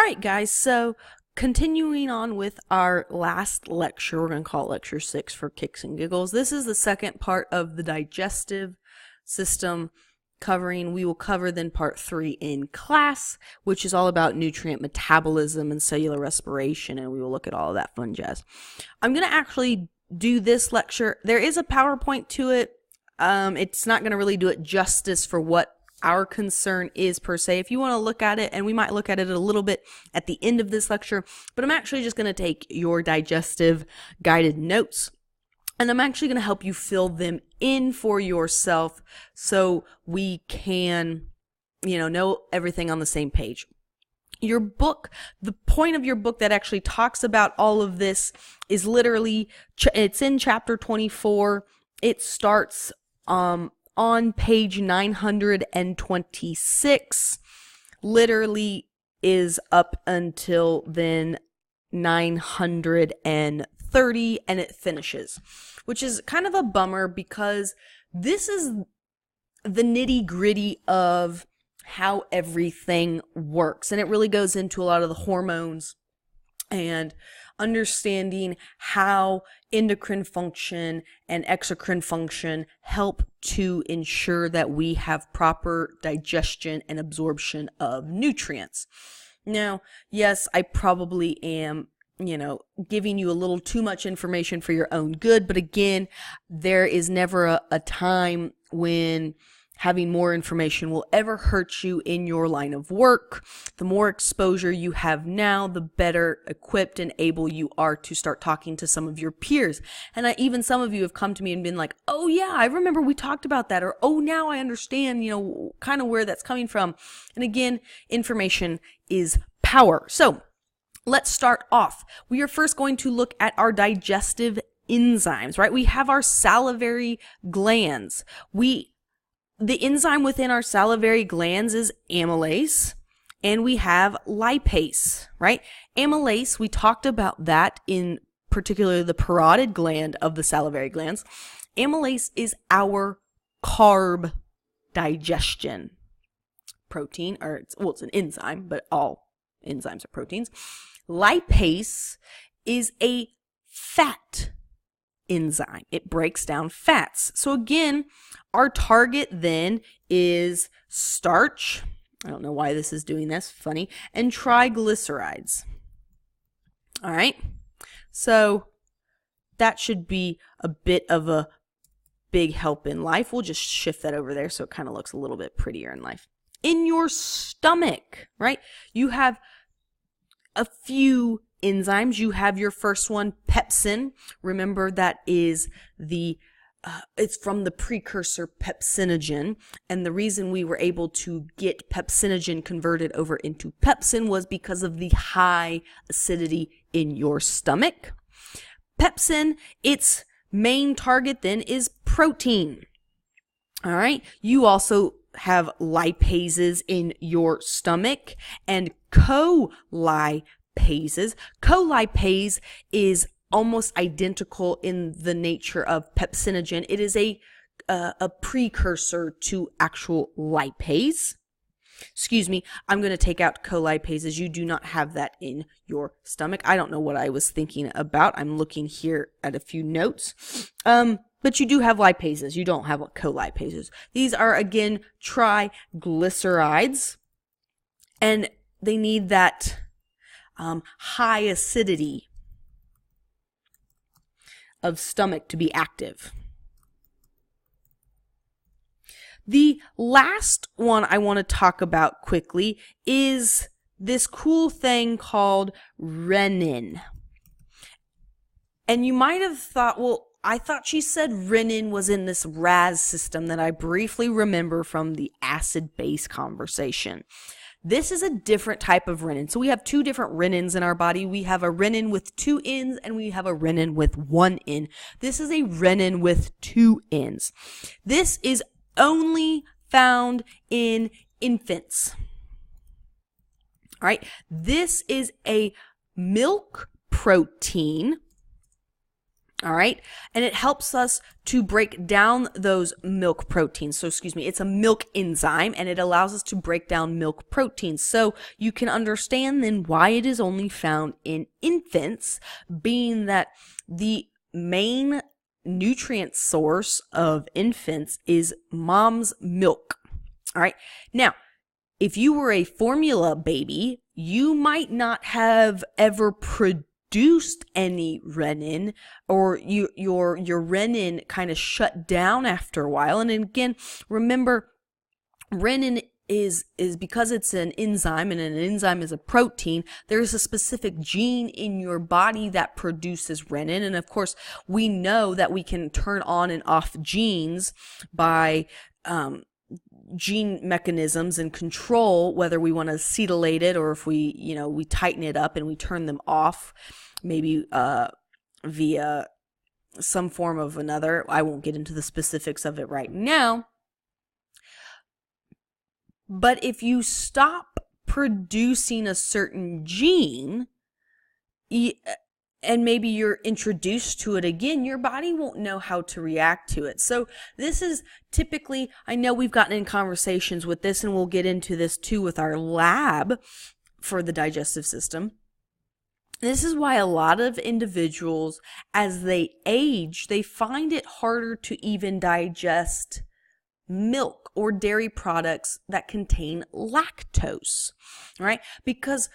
right, guys, so continuing on with our last lecture, we're going to call it Lecture 6 for kicks and giggles. This is the second part of the digestive system we will cover then part 3 in class, which is all about nutrient metabolism and cellular respiration, and we will look at all of that fun jazz. I'm going to actually do this lecture. There is a PowerPoint to it. It's not going to really do it justice for what our concern is per se. If you want to look at it, and we might look at it a little bit at the end of this lecture, but I'm actually just going to take your digestive guided notes and I'm actually going to help you fill them in for yourself so we can, know everything on the same page. Your book, the point of your book that actually talks about all of this is literally, it's in chapter 24. It starts on page 926, literally is up until then 930, and it finishes, which is kind of a bummer because this is the nitty-gritty of how everything works, and it really goes into a lot of the hormones and understanding how endocrine function and exocrine function help to ensure that we have proper digestion and absorption of nutrients. Now, yes, I probably am, giving you a little too much information for your own good, but again, there is never a time when having more information will ever hurt you in your line of work. The more exposure you have now, the better equipped and able you are to start talking to some of your peers. And even some of you have come to me and been like, oh yeah, I remember we talked about that, or oh, now I understand, kind of where that's coming from. And again, information is power. So let's start off. We are first going to look at our digestive enzymes, right? We have our salivary glands. The enzyme within our salivary glands is amylase, and we have lipase, right? Amylase, we talked about that in particular the parotid gland of the salivary glands. Amylase is our carb digestion protein, it's an enzyme, but all enzymes are proteins. Lipase is a fat enzyme. It breaks down fats. So again, our target then is starch. I don't know why this is doing this. Funny. And triglycerides. All right. So that should be a bit of a big help in life. We'll just shift that over there so it kind of looks a little bit prettier in life. In your stomach, right? You have a few enzymes. You have your first one, pepsin. Remember that is it's from the precursor pepsinogen, and the reason we were able to get pepsinogen converted over into pepsin was because of the high acidity in your stomach. Pepsin, its main target then is protein. All right. You also have lipases in your stomach and colipases. Colipase is almost identical in the nature of pepsinogen. It is a precursor to actual lipase. Excuse me, I'm going to take out colipases. You do not have that in your stomach. I don't know what I was thinking about. I'm looking here at a few notes. But you do have lipases. You don't have colipases. These are, again, triglycerides, and they need that high acidity of stomach to be active. The last one I want to talk about quickly is this cool thing called renin. And you might have thought, well, I thought she said renin was in this RAS system that I briefly remember from the acid-base conversation. This is a different type of renin. So we have two different renins in our body. We have a renin with 2 ends and we have a renin with 1 end. This is a renin with 2 ends. This is only found in infants. All right. This is a milk protein. All right. And it helps us to break down those milk proteins. So, it's a milk enzyme and it allows us to break down milk proteins. So you can understand then why it is only found in infants, being that the main nutrient source of infants is mom's milk. All right. Now, if you were a formula baby, you might not have ever produced any renin, or your renin kind of shut down after a while. And again, remember, renin is because it's an enzyme, and an enzyme is a protein, there's a specific gene in your body that produces renin. And of course, we know that we can turn on and off genes by gene mechanisms and control whether we want to acetylate it, or if we tighten it up and we turn them off, maybe via some form of another. I won't get into the specifics of it right now. But if you stop producing a certain gene, and maybe you're introduced to it again, your body won't know how to react to it. So this is typically, I know we've gotten in conversations with this, and we'll get into this too with our lab for the digestive system. This is why a lot of individuals, as they age, they find it harder to even digest milk or dairy products that contain lactose, right? Because,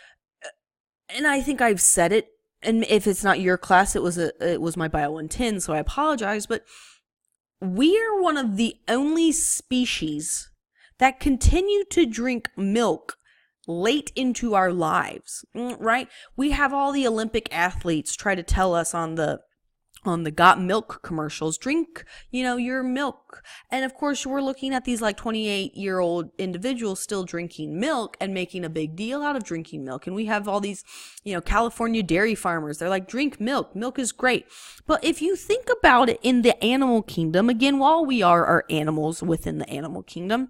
and I think I've said it, and if it's not your class, it was my Bio 110, so I apologize, but we are one of the only species that continue to drink milk late into our lives, right? We have all the Olympic athletes try to tell us on the Got Milk commercials, drink, your milk. And of course, we're looking at these like 28-year-old individuals still drinking milk and making a big deal out of drinking milk. And we have all these, California dairy farmers. They're like, drink milk. Milk is great. But if you think about it in the animal kingdom, again, while we are animals within the animal kingdom,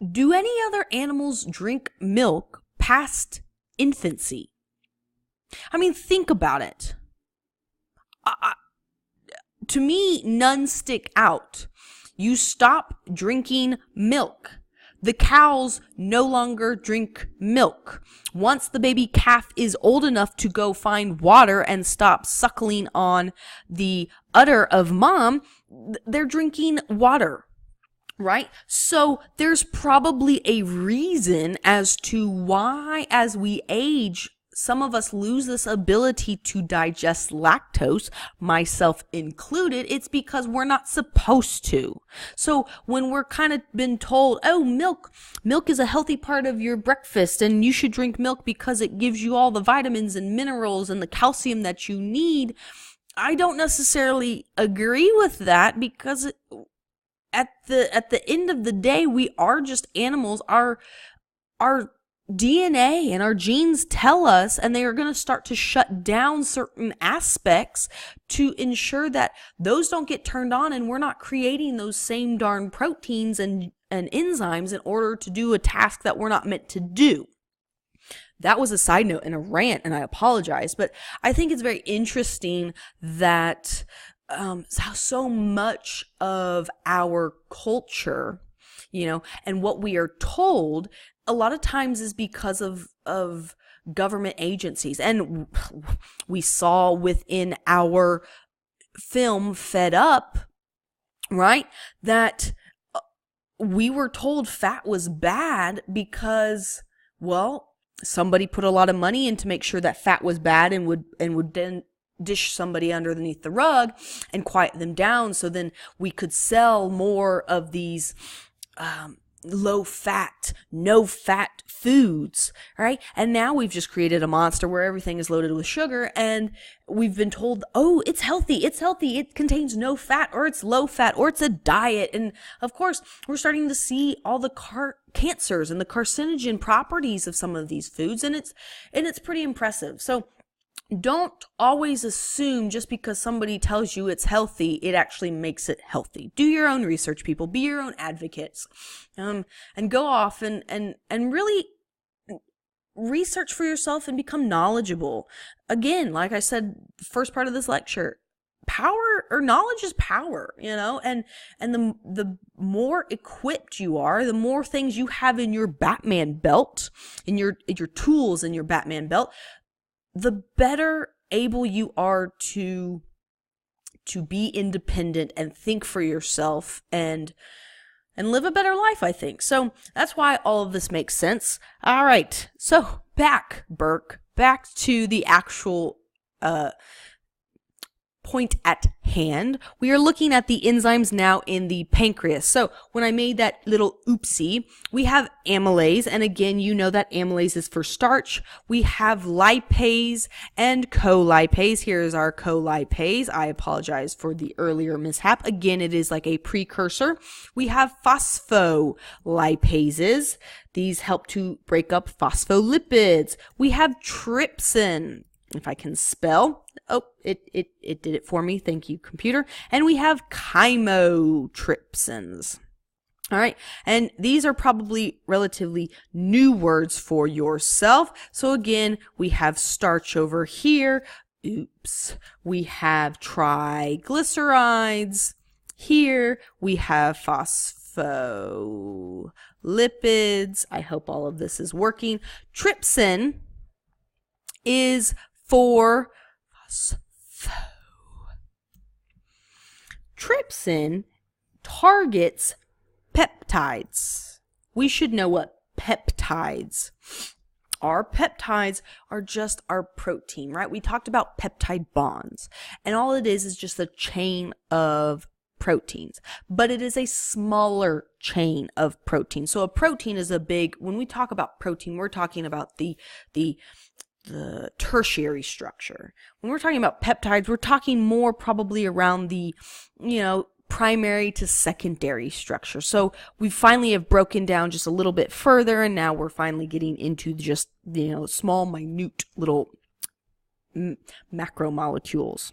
do any other animals drink milk past infancy? I mean, think about it. To me, none stick out. You stop drinking milk. The cows no longer drink milk. Once the baby calf is old enough to go find water and stop suckling on the udder of mom, they're drinking water, right? So there's probably a reason as to why, as we age, some of us lose this ability to digest lactose, myself included. It's because we're not supposed to. So when we're kind of been told, oh, milk is a healthy part of your breakfast and you should drink milk because it gives you all the vitamins and minerals and the calcium that you need, I don't necessarily agree with that, because at the end of the day, we are just animals. Our DNA and our genes tell us, and they are going to start to shut down certain aspects to ensure that those don't get turned on, and we're not creating those same darn proteins and enzymes in order to do a task that we're not meant to do. That was a side note and a rant, and I apologize, but I think it's very interesting that so much of our culture, and what we are told a lot of times is because of government agencies. And we saw within our film Fed Up, right, that we were told fat was bad because, well, somebody put a lot of money in to make sure that fat was bad, and would then dish somebody underneath the rug and quiet them down, so then we could sell more of these low fat, no fat foods, right? And now we've just created a monster where everything is loaded with sugar, and we've been told, oh, it's healthy, it contains no fat, or it's low fat, or it's a diet. And of course, we're starting to see all the cancers and the carcinogen properties of some of these foods, and it's pretty impressive. So don't always assume just because somebody tells you it's healthy, it actually makes it healthy. Do your own research, people. Be your own advocates. And go off and really research for yourself and become knowledgeable. Again, like I said, the first part of this lecture, power or knowledge is power, and the more equipped you are, the more things you have in your Batman belt, in your tools in your Batman belt, the better able you are to be independent and think for yourself and live a better life, I think. So that's why all of this makes sense. All right. So back to the actual point at hand. We are looking at the enzymes now in the pancreas. So when I made that little oopsie, we have amylase, and again, you know that amylase is for starch. We have lipase and colipase. Here's our colipase. I apologize for the earlier mishap. Again, it is like a precursor. We have phospholipases. These help to break up phospholipids. We have trypsin. If I can spell. Oh, it did it for me. Thank you, computer. And we have chymotrypsins. All right. And these are probably relatively new words for yourself. So again, we have starch over here. Oops. We have triglycerides. Here we have phospholipids. I hope all of this is working. Trypsin is for phospho. Trypsin targets peptides. We should know what peptides are. Peptides are just our protein, right? We talked about peptide bonds, and all it is just a chain of proteins, but it is a smaller chain of protein. So a protein is when we talk about protein, we're talking about the tertiary structure. When we're talking about peptides, we're talking more probably around the, primary to secondary structure. So we finally have broken down just a little bit further, and now we're finally getting into just, small, minute little macromolecules.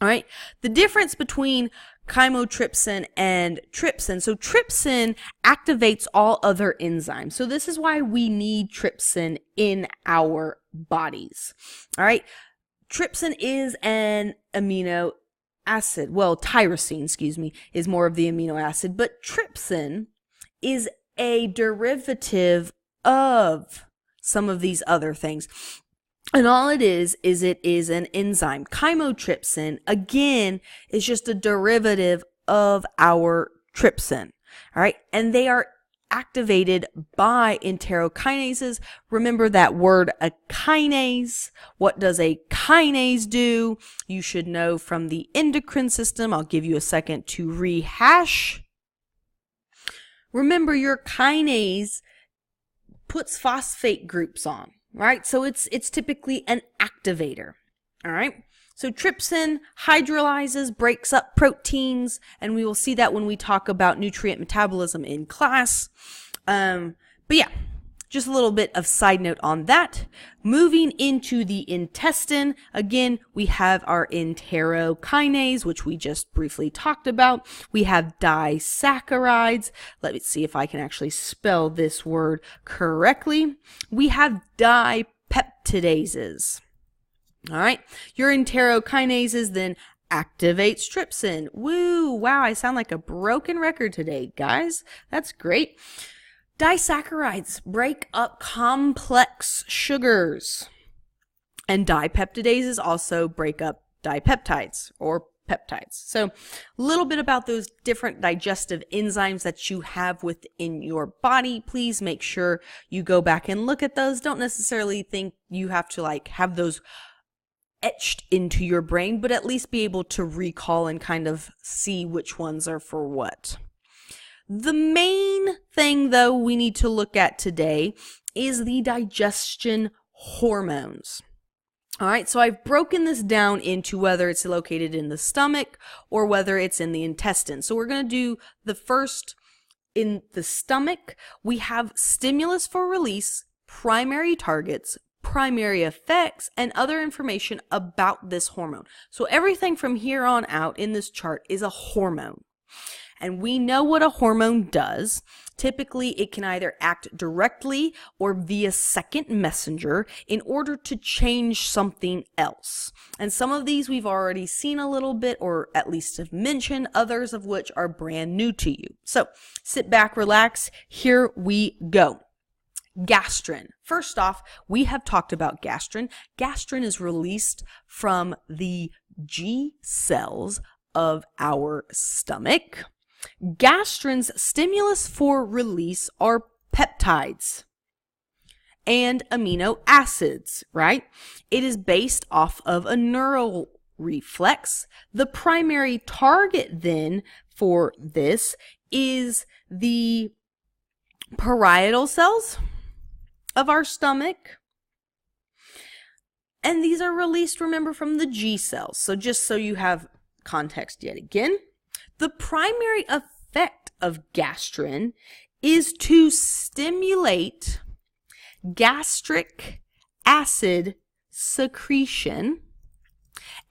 All right. The difference between chymotrypsin and trypsin. So trypsin activates all other enzymes. So this is why we need trypsin in our bodies. All right. Trypsin is an amino acid. Well, tyrosine, is more of the amino acid, but trypsin is a derivative of some of these other things. And all it is it is an enzyme. Chymotrypsin, again, is just a derivative of our trypsin. All right. And they are activated by enterokinases. Remember that word, a kinase. What does a kinase do? You should know from the endocrine system. I'll give you a second to rehash. Remember, your kinase puts phosphate groups on. Right? So it's typically an activator. All right? So trypsin hydrolyzes, breaks up proteins, and we will see that when we talk about nutrient metabolism in class. But yeah, just a little bit of side note on that. Moving into the intestine, again, we have our enterokinase, which we just briefly talked about. We have disaccharides. Let me see if I can actually spell this word correctly. We have dipeptidases. All right. Your enterokinases then activates trypsin. Woo! Wow, I sound like a broken record today, guys. That's great. Disaccharides break up complex sugars. And dipeptidases also break up dipeptides or peptides. So a little bit about those different digestive enzymes that you have within your body. Please make sure you go back and look at those. Don't necessarily think you have to have those etched into your brain, but at least be able to recall and kind of see which ones are for what. The main thing, though, we need to look at today is the digestion hormones. All right, so I've broken this down into whether it's located in the stomach or whether it's in the intestine. So we're going to do the first in the stomach. We have stimulus for release, primary targets, primary effects, and other information about this hormone. So everything from here on out in this chart is a hormone. And we know what a hormone does. Typically, it can either act directly or via second messenger in order to change something else. And some of these we've already seen a little bit, or at least have mentioned, others of which are brand new to you. So sit back, relax. Here we go. Gastrin. First off, we have talked about gastrin. Gastrin is released from the G cells of our stomach. Gastrin's stimulus for release are peptides and amino acids, right? It is based off of a neural reflex. The primary target then for this is the parietal cells of our stomach. And these are released, remember, from the G cells. So just so you have context yet again, the primary effect of gastrin is to stimulate gastric acid secretion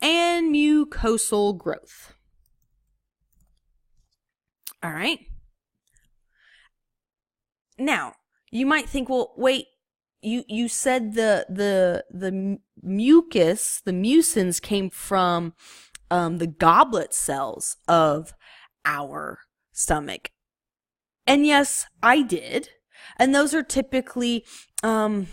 and mucosal growth. All right. Now, you might think, well, wait, you said the mucus, the mucins came from the goblet cells of our stomach. And yes, I did. And those are typically, we're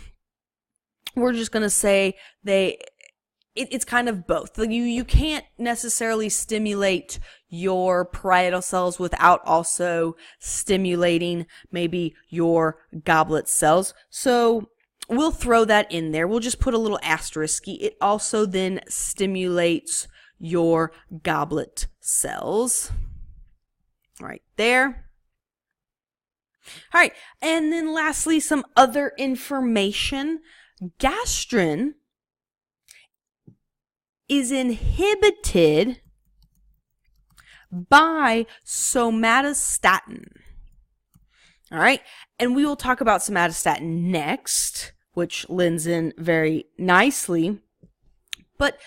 just going to say it's kind of both. You can't necessarily stimulate your parietal cells without also stimulating maybe your goblet cells. So we'll throw that in there. We'll just put a little asterisk. It also then stimulates your goblet cells. Right there. All right. And then lastly, some other information. Gastrin is inhibited by somatostatin. All right. And we will talk about somatostatin next, which lends in very nicely. But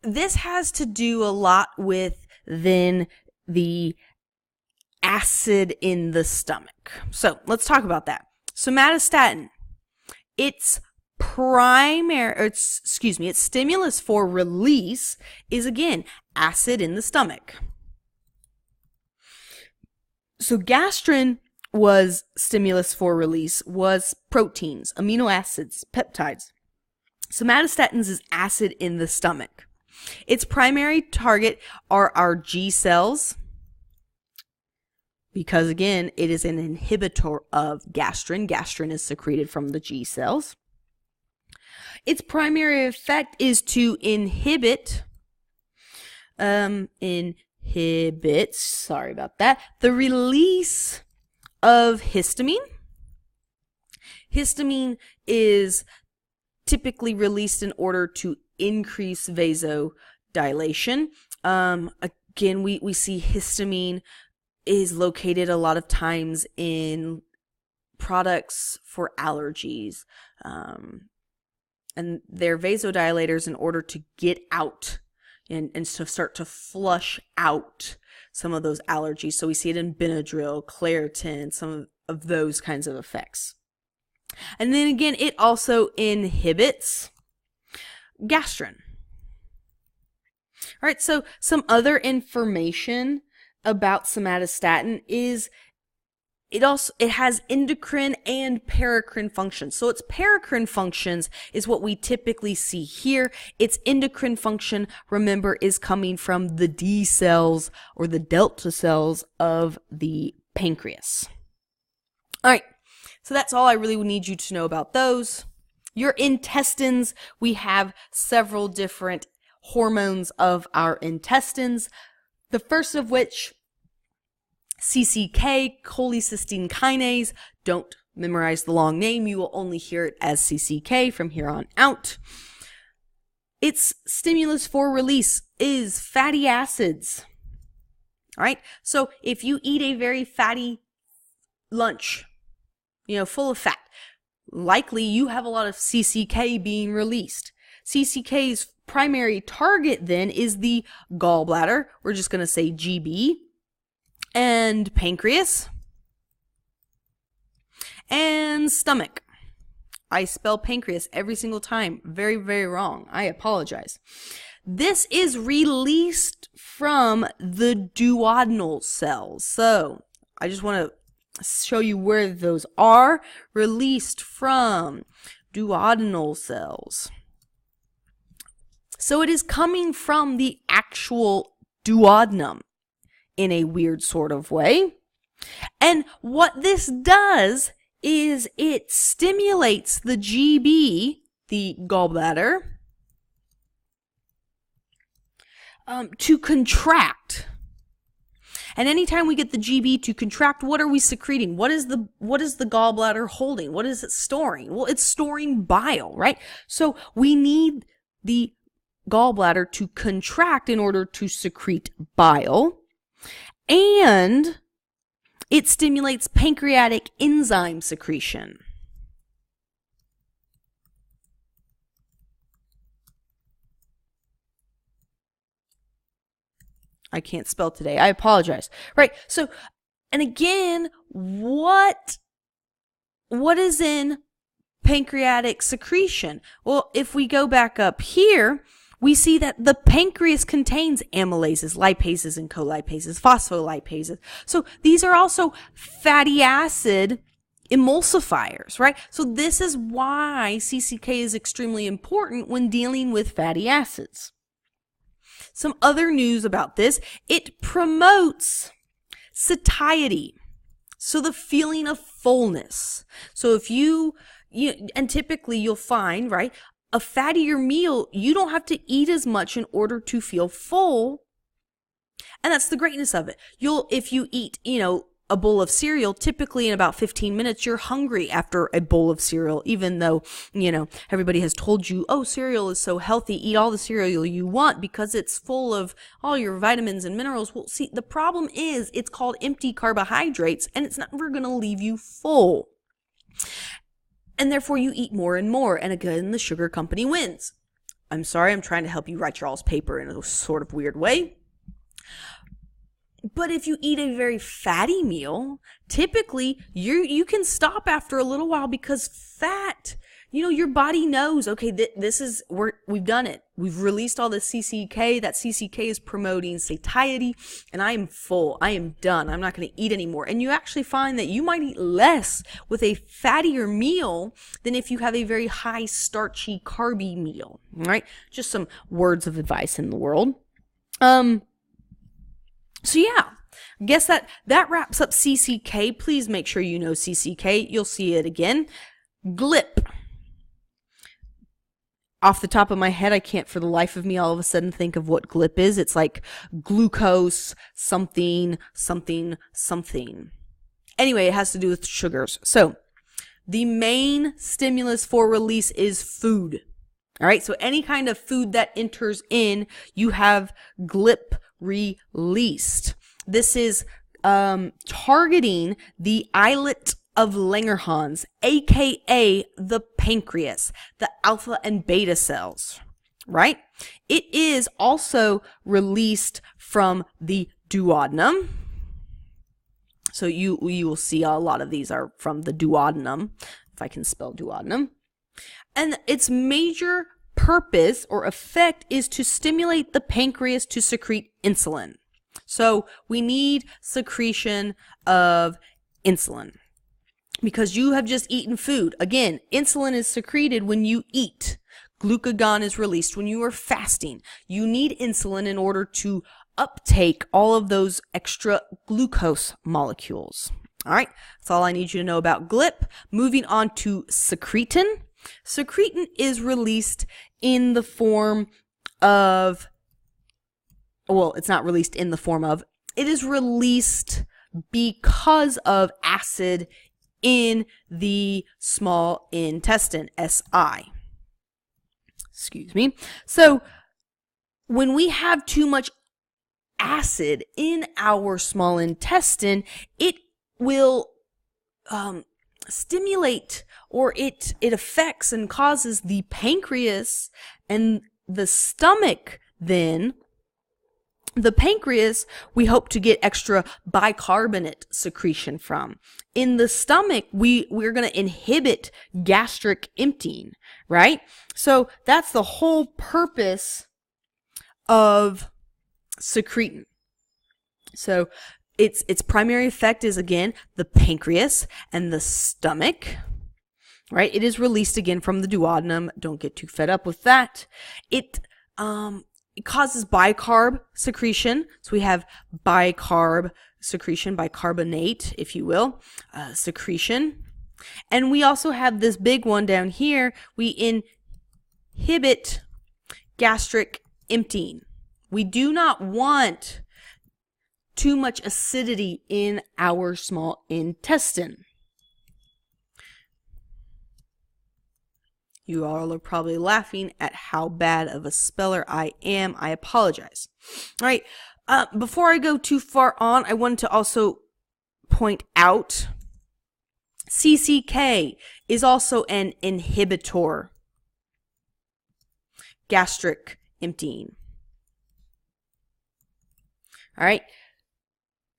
this has to do a lot with then the acid in the stomach. So let's talk about that. Somatostatin, its stimulus for release is, again, acid in the stomach. So gastrin was stimulus for release was proteins, amino acids, peptides. Somatostatins is acid in the stomach. Its primary target are our G cells, because again, it is an inhibitor of gastrin. Gastrin is secreted from the G cells. Its primary effect is to inhibit the release of histamine. Histamine is typically released in order to increase vasodilation. Again, we see histamine is located a lot of times in products for allergies. And they're vasodilators in order to get out and to start to flush out some of those allergies. So we see it in Benadryl, Claritin, some of those kinds of effects. And then again, it also inhibits gastrin. All right, so some other information about somatostatin is it has endocrine and paracrine functions. So its paracrine functions is what we typically see here. Its endocrine function, remember, is coming from the D cells or the delta cells of the pancreas. All right, so that's all I really would need you to know about those. Your intestines, we have several different hormones of our intestines. The first of which, CCK, cholecystine kinase. Don't memorize the long name. You will only hear it as CCK from here on out. Its stimulus for release is fatty acids. All right. So if you eat a very fatty lunch, full of fat, likely you have a lot of CCK being released. CCK's primary target then is the gallbladder. We're just going to say GB, and pancreas, and stomach. I spell pancreas every single time. Very, very wrong. I apologize. This is released from the duodenal cells. So I just want to show you where those are. Released from duodenal cells. So it is coming from the actual duodenum in a weird sort of way. And what this does is it stimulates the GB, the gallbladder, to contract. And anytime we get the GB to contract, what are we secreting? What is the gallbladder holding? What is it storing? Well, it's storing bile, right? So we need the gallbladder to contract in order to secrete bile. And it stimulates pancreatic enzyme secretion. I can't spell today. I apologize. Right. So, and again, what is in pancreatic secretion? Well, if we go back up here, we see that the pancreas contains amylases, lipases, and colipases, phospholipases. So these are also fatty acid emulsifiers, right? So this is why CCK is extremely important when dealing with fatty acids. Some other news about this: it promotes satiety, so the feeling of fullness. So if and typically you'll find, right, a fattier meal, you don't have to eat as much in order to feel full. And that's the greatness of it. If you eat, a bowl of cereal, typically in about 15 minutes, you're hungry after a bowl of cereal, even though, everybody has told you, oh, cereal is so healthy, eat all the cereal you want because it's full of all your vitamins and minerals. Well, see, the problem is it's called empty carbohydrates, and it's never going to leave you full. And therefore you eat more and more, and again, the sugar company wins. I'm sorry, I'm trying to help you write your all's paper in a sort of weird way. But if you eat a very fatty meal, typically you can stop after a little while because fat, your body knows, okay, we've done it. We've released all the CCK. That CCK is promoting satiety, and I am full. I am done. I'm not going to eat anymore. And you actually find that you might eat less with a fattier meal than if you have a very high starchy, carby meal, right? Just some words of advice in the world. So yeah, I guess that wraps up CCK. Please make sure you know CCK. You'll see it again. GLP. Off the top of my head, I can't for the life of me all of a sudden think of what GLP is. It's like glucose, something, something, something. Anyway, it has to do with sugars. So the main stimulus for release is food. All right, so any kind of food that enters in, you have GLP released. This is targeting the islet of Langerhans, aka the pancreas, the alpha and beta cells, right? It is also released from the duodenum. So you will see a lot of these are from the duodenum, if I can spell duodenum. And its major purpose or effect is to stimulate the pancreas to secrete insulin. So we need secretion of insulin because you have just eaten food. Again, insulin is secreted when you eat. Glucagon is released when you are fasting. You need insulin in order to uptake all of those extra glucose molecules. All right, that's all I need you to know about GLP. Moving on to secretin. Secretin is released in the form of, it's not released in the form of, it is released because of acid in the small intestine, SI. Excuse me. So when we have too much acid in our small intestine, it will stimulate, or it affects and causes the pancreas and the stomach. Then the pancreas, we hope to get extra bicarbonate secretion from. In the stomach, we're going to inhibit gastric emptying, right? So that's the whole purpose of secretin. So its primary effect is, again, the pancreas and the stomach, right? It is released again from the duodenum. Don't get too fed up with that. It causes bicarb secretion. So we have bicarb secretion, bicarbonate, if you will, secretion. And we also have this big one down here. We inhibit gastric emptying. We do not want too much acidity in our small intestine. You all are probably laughing at how bad of a speller I am. I apologize. All right. Before I go too far on, I wanted to also point out CCK is also an inhibitor. Gastric emptying. All right.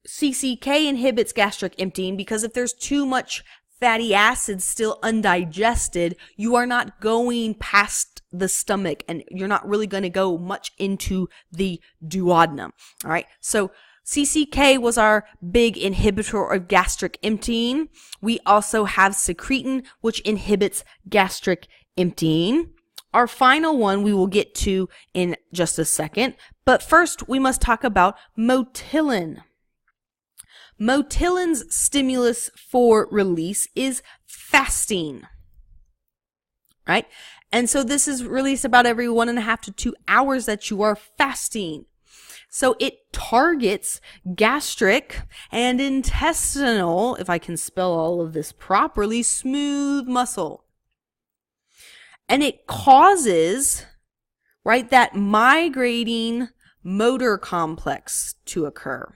CCK inhibits gastric emptying because if there's too much fatty acids still undigested, you are not going past the stomach and you're not really going to go much into the duodenum. All right. So CCK was our big inhibitor of gastric emptying. We also have secretin, which inhibits gastric emptying. Our final one we will get to in just a second. But first, we must talk about motilin. Motilin's stimulus for release is fasting, right? And so this is released about every 1.5 to 2 hours that you are fasting. So it targets gastric and intestinal, if I can spell all of this properly, smooth muscle. And it causes, right, that migrating motor complex to occur.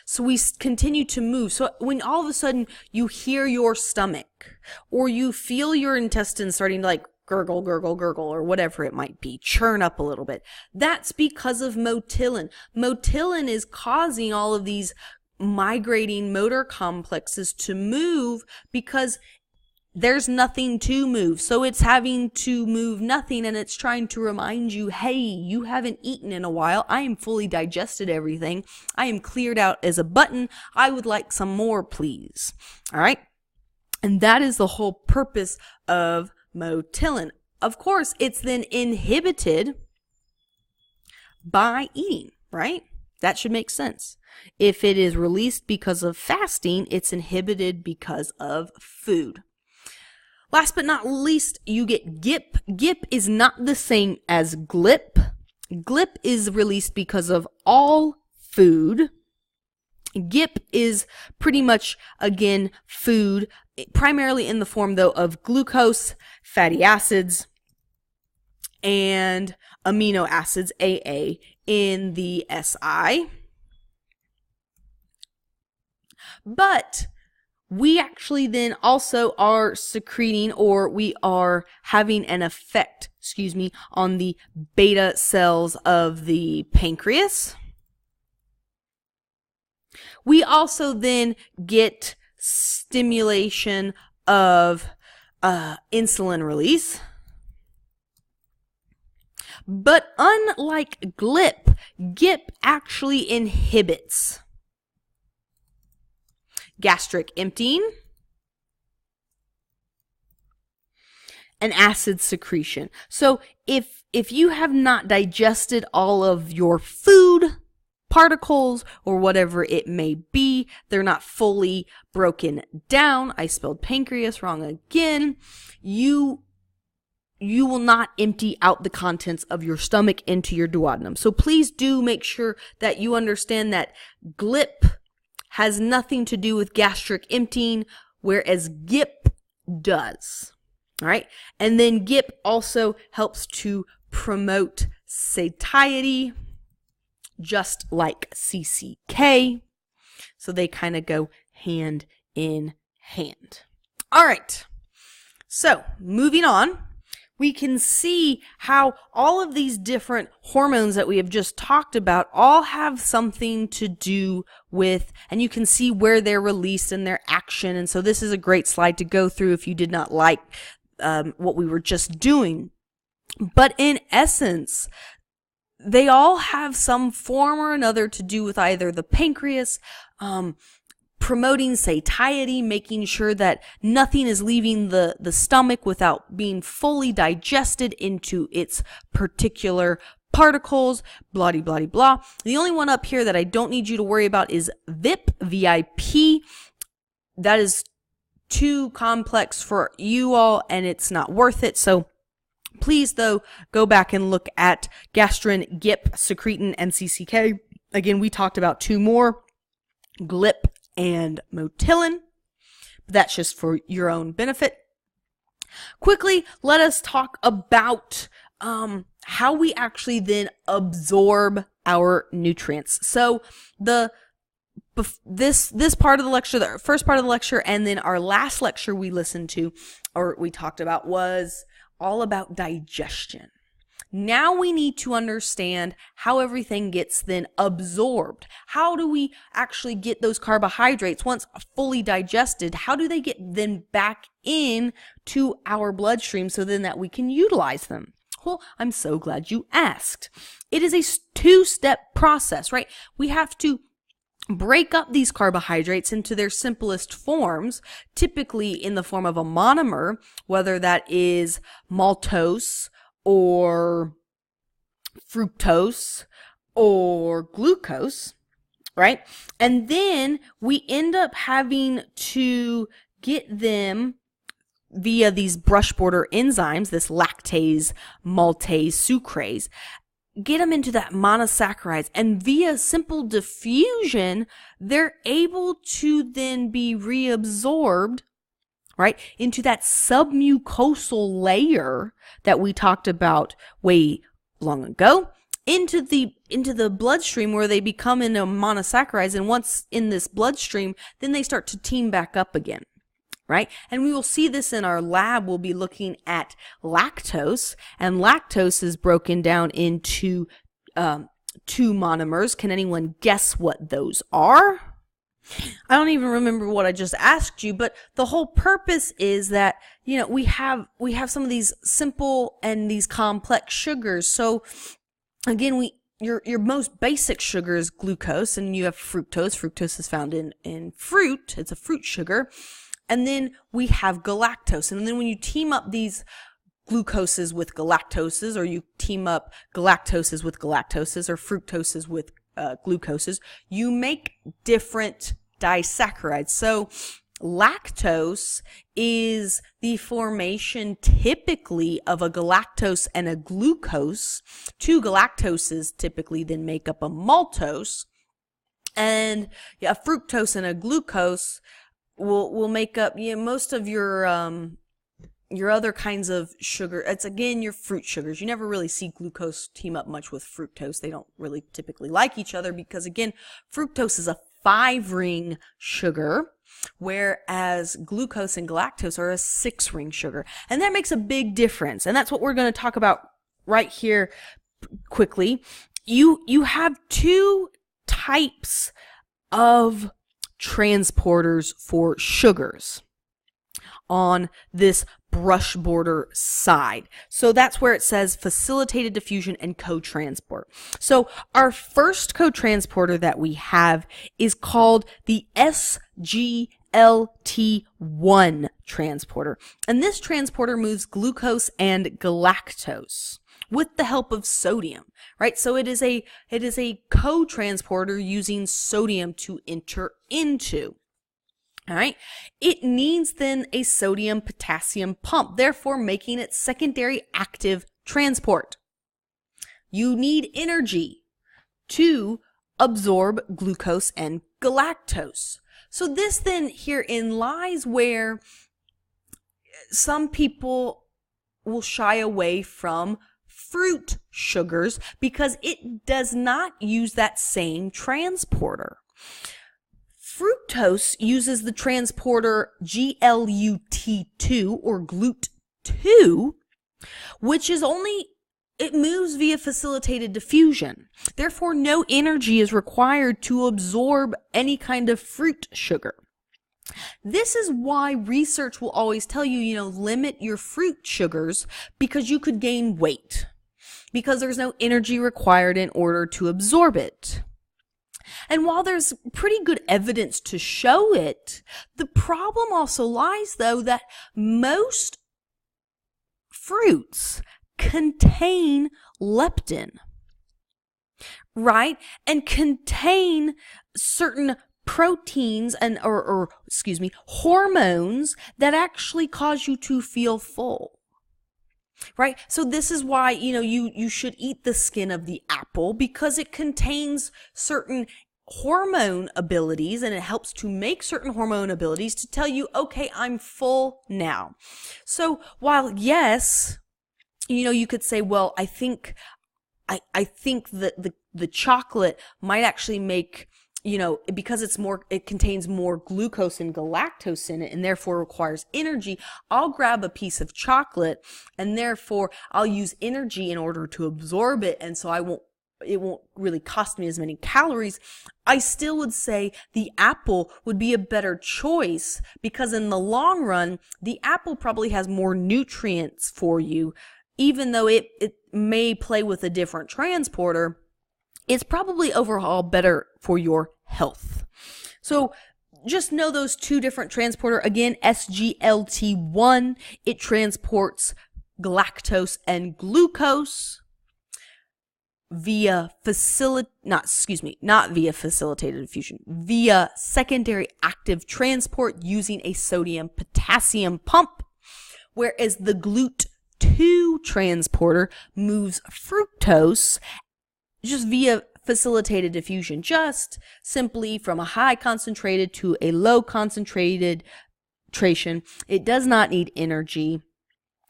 So we continue to move. So when all of a sudden you hear your stomach or you feel your intestines starting to like gurgle, gurgle, gurgle, or whatever it might be, churn up a little bit, that's because of motilin. Motilin is causing all of these migrating motor complexes to move because there's nothing to move. So it's having to move nothing, and it's trying to remind you, hey, you haven't eaten in a while. I am fully digested everything. I am cleared out as a button. I would like some more, please. All right. And that is the whole purpose of motilin. Of course, it's then inhibited by eating, right? That should make sense. If it is released because of fasting, it's inhibited because of food. Last but not least, you get GIP. GIP is not the same as GLP. GLP is released because of all food. GIP is pretty much, again, food, primarily in the form, though, of glucose, fatty acids, and amino acids, AA, in the SI. But we actually then also are secreting, or we are having an effect, on the beta cells of the pancreas. We also then get stimulation of insulin release. But unlike GLP, GIP actually inhibits gastric emptying and acid secretion. So if you have not digested all of your food particles or whatever it may be, they're not fully broken down. I spelled pancreas wrong again. You will not empty out the contents of your stomach into your duodenum. So please do make sure that you understand that GLP has nothing to do with gastric emptying, whereas GIP does. All right. And then GIP also helps to promote satiety, just like CCK. So they kind of go hand in hand. All right. So moving on, we can see how all of these different hormones that we have just talked about all have something to do with, and you can see where they're released and their action. And so this is a great slide to go through if you did not like what we were just doing. But in essence, they all have some form or another to do with either the pancreas, promoting satiety, making sure that nothing is leaving the stomach without being fully digested into its particular particles, blah, blah, blah, blah. The only one up here that I don't need you to worry about is VIP. That is too complex for you all, and it's not worth it. So please, though, go back and look at gastrin, GIP, secretin, and CCK. Again, we talked about two more, GLP and motilin. That's just for your own benefit. Quickly, let us talk about how we actually then absorb our nutrients. So this part of the lecture, the first part of the lecture, and then our last lecture we listened to, or we talked about, was all about digestion. Now we need to understand how everything gets then absorbed. How do we actually get those carbohydrates once fully digested? How do they get then back in to our bloodstream so then that we can utilize them? Well, I'm so glad you asked. It is a two-step process, right? We have to break up these carbohydrates into their simplest forms, typically in the form of a monomer, whether that is maltose or fructose or glucose, right? And then we end up having to get them via these brush border enzymes, this lactase, maltase, sucrase, get them into that monosaccharides, and via simple diffusion, they're able to then be reabsorbed, right, into that submucosal layer that we talked about way long ago, into the bloodstream, where they become into monosaccharides, and once in this bloodstream, then they start to team back up again. Right? And we will see this in our lab. We'll be looking at lactose, and lactose is broken down into two monomers. Can anyone guess what those are? I don't even remember what I just asked you, but the whole purpose is that, you know, we have some of these simple and these complex sugars. So again, your most basic sugar is glucose, and you have fructose. Fructose is found in fruit. It's a fruit sugar. And then we have galactose. And then when you team up these glucoses with galactoses, or you team up galactoses with galactoses, or fructoses with glucoses, you make different disaccharides. So lactose is the formation typically of a galactose and a glucose. Two galactoses typically then make up a maltose. And a fructose and a glucose will make up, you know, most of your other kinds of sugar. It's again your fruit sugars. You never really see glucose team up much with fructose. They don't really typically like each other because, again, fructose is a 5-ring sugar, whereas glucose and galactose are a 6-ring sugar. And that makes a big difference. And that's what we're going to talk about right here quickly. You have two types of transporters for sugars on this brush border side. So that's where it says facilitated diffusion and co-transport. So our first co-transporter that we have is called the SGLT1 transporter. And this transporter moves glucose and galactose with the help of sodium, right? So it is a co-transporter using sodium to enter into. All right. It needs then a sodium-potassium pump, therefore making it secondary active transport. You need energy to absorb glucose and galactose. So this then herein lies where some people will shy away from fruit sugars because it does not use that same transporter. Fructose uses the transporter GLUT2 or GLUT2, which is it moves via facilitated diffusion. Therefore, no energy is required to absorb any kind of fruit sugar. This is why research will always tell you, limit your fruit sugars, because you could gain weight, because there's no energy required in order to absorb it. And while there's pretty good evidence to show it, the problem also lies, though, that most fruits contain leptin, right? And contain certain proteins or hormones that actually cause you to feel full. Right? So this is why, you should eat the skin of the apple, because it contains certain hormone abilities, and it helps to make certain hormone abilities to tell you, okay, I'm full now. So while yes, you could say, well, I think that the chocolate might actually make, because it contains more glucose and galactose in it, and therefore requires energy, I'll grab a piece of chocolate, and therefore I'll use energy in order to absorb it, and so it won't really cost me as many calories. I still would say the apple would be a better choice, because in the long run, the apple probably has more nutrients for you. Even though it may play with a different transporter, it's probably overall better for your health. So just know those two different transporter. Again, SGLT1, it transports galactose and glucose via not via facilitated diffusion, via secondary active transport using a sodium-potassium pump, whereas the GLUT2 transporter moves fructose just via facilitated diffusion, just simply from a high concentrated to a low concentration. It does not need energy,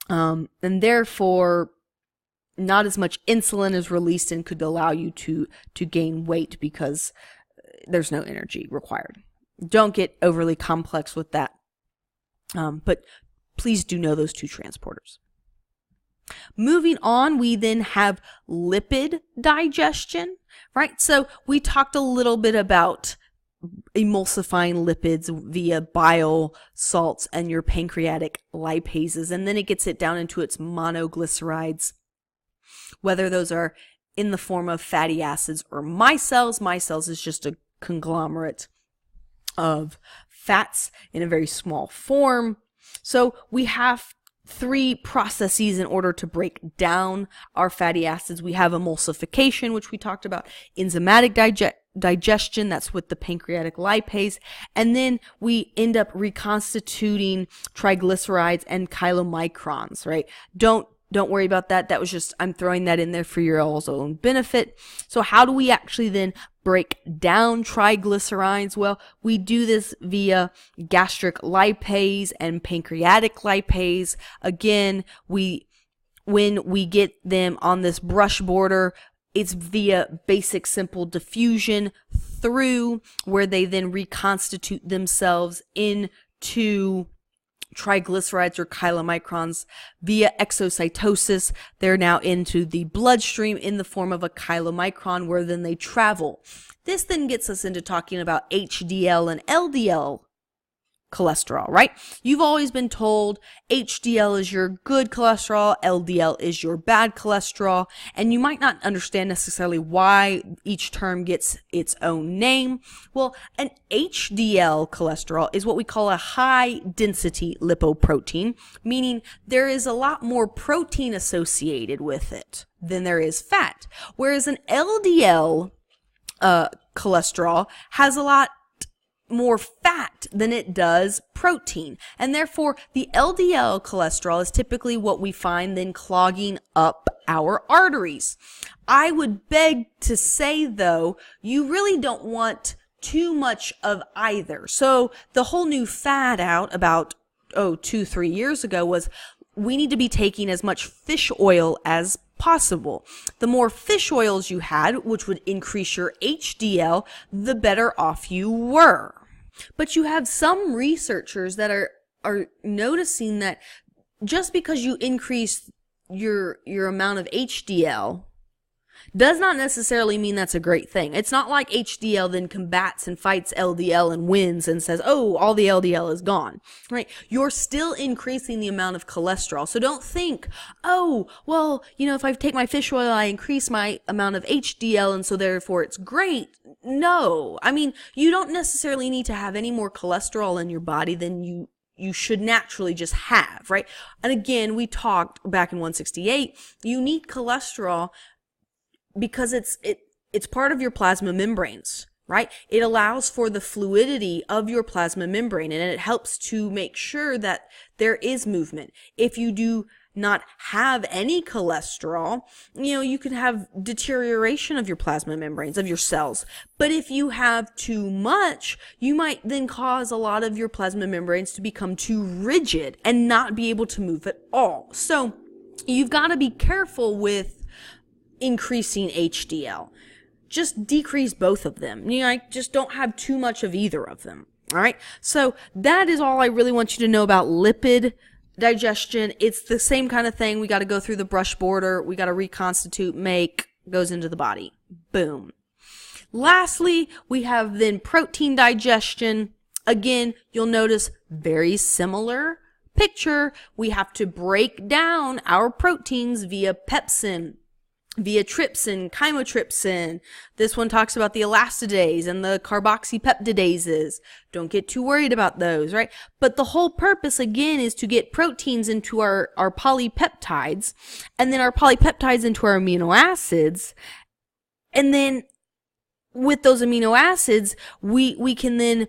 and therefore not as much insulin is released and could allow you to gain weight, because there's no energy required. Don't get overly complex with that, but please do know those two transporters. Moving on, we then have lipid digestion, right? So we talked a little bit about emulsifying lipids via bile salts and your pancreatic lipases, and then it gets it down into its monoglycerides, whether those are in the form of fatty acids or micelles. Micelles is just a conglomerate of fats in a very small form. So we have three processes in order to break down our fatty acids. We have emulsification, which we talked about, enzymatic digestion, that's with the pancreatic lipase, and then we end up reconstituting triglycerides and chylomicrons, right? Don't worry about that. That was just, I'm throwing that in there for your all's own benefit. So how do we actually then break down triglycerides? Well, we do this via gastric lipase and pancreatic lipase. Again, when we get them on this brush border, it's via basic simple diffusion through, where they then reconstitute themselves into triglycerides or chylomicrons via exocytosis. They're now into the bloodstream in the form of a chylomicron, where then they travel. This then gets us into talking about HDL and LDL cholesterol, right? You've always been told HDL is your good cholesterol, LDL is your bad cholesterol, and you might not understand necessarily why each term gets its own name. Well, an HDL cholesterol is what we call a high density lipoprotein, meaning there is a lot more protein associated with it than there is fat, whereas an LDL cholesterol has a lot more fat than it does protein, and therefore the LDL cholesterol is typically what we find then clogging up our arteries. I would beg to say, though, you really don't want too much of either. So the whole new fad out about 2-3 years ago was we need to be taking as much fish oil as possible. The more fish oils you had, which would increase your HDL, the better off you were. But you have some researchers that are noticing that just because you increase your amount of HDL does not necessarily mean that's a great thing. It's not like HDL then combats and fights LDL and wins and says, oh, all the LDL is gone, right? You're still increasing the amount of cholesterol. So don't think, oh, well, if I take my fish oil, I increase my amount of HDL and so therefore it's great. No, I mean, you don't necessarily need to have any more cholesterol in your body than you should naturally just have, right? And again, we talked back in 168, you need cholesterol because it's part of your plasma membranes, right? It allows for the fluidity of your plasma membrane, and it helps to make sure that there is movement. If you do not have any cholesterol, you can have deterioration of your plasma membranes, of your cells. But if you have too much, you might then cause a lot of your plasma membranes to become too rigid and not be able to move at all. So you've got to be careful with increasing HDL. Just decrease both of them. Just don't have too much of either of them. All right. So that is all I really want you to know about lipid digestion. It's the same kind of thing. We got to go through the brush border. We got to reconstitute, goes into the body. Boom. Lastly, we have then protein digestion. Again, you'll notice very similar picture. We have to break down our proteins via pepsin, via trypsin, chymotrypsin. This one talks about the elastase and the carboxypeptidases. Don't get too worried about those, right? But the whole purpose, again, is to get proteins into our polypeptides, and then our polypeptides into our amino acids. And then with those amino acids, we can then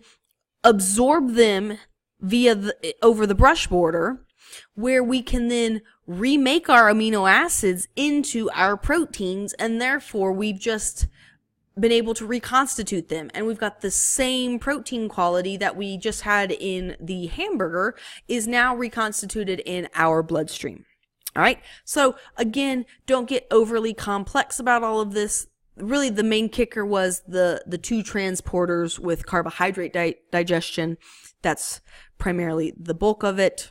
absorb them over the brush border, where we can then remake our amino acids into our proteins, and therefore we've just been able to reconstitute them, and we've got the same protein quality that we just had in the hamburger is now reconstituted in our bloodstream. All right, so again, don't get overly complex about all of this. Really, the main kicker was the two transporters with carbohydrate digestion. That's primarily the bulk of it.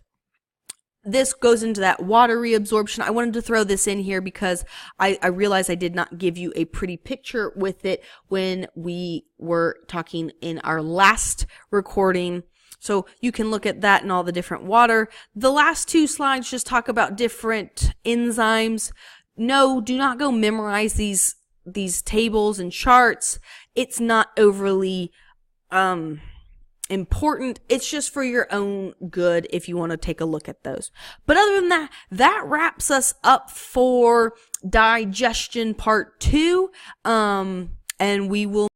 This goes into that water reabsorption. I wanted to throw this in here because I realized I did not give you a pretty picture with it when we were talking in our last recording. So you can look at that and all the different water. The last two slides just talk about different enzymes. No, do not go memorize these tables and charts. It's not overly important. It's just for your own good if you want to take a look at those. But other than that, that wraps us up for digestion part 2. And we will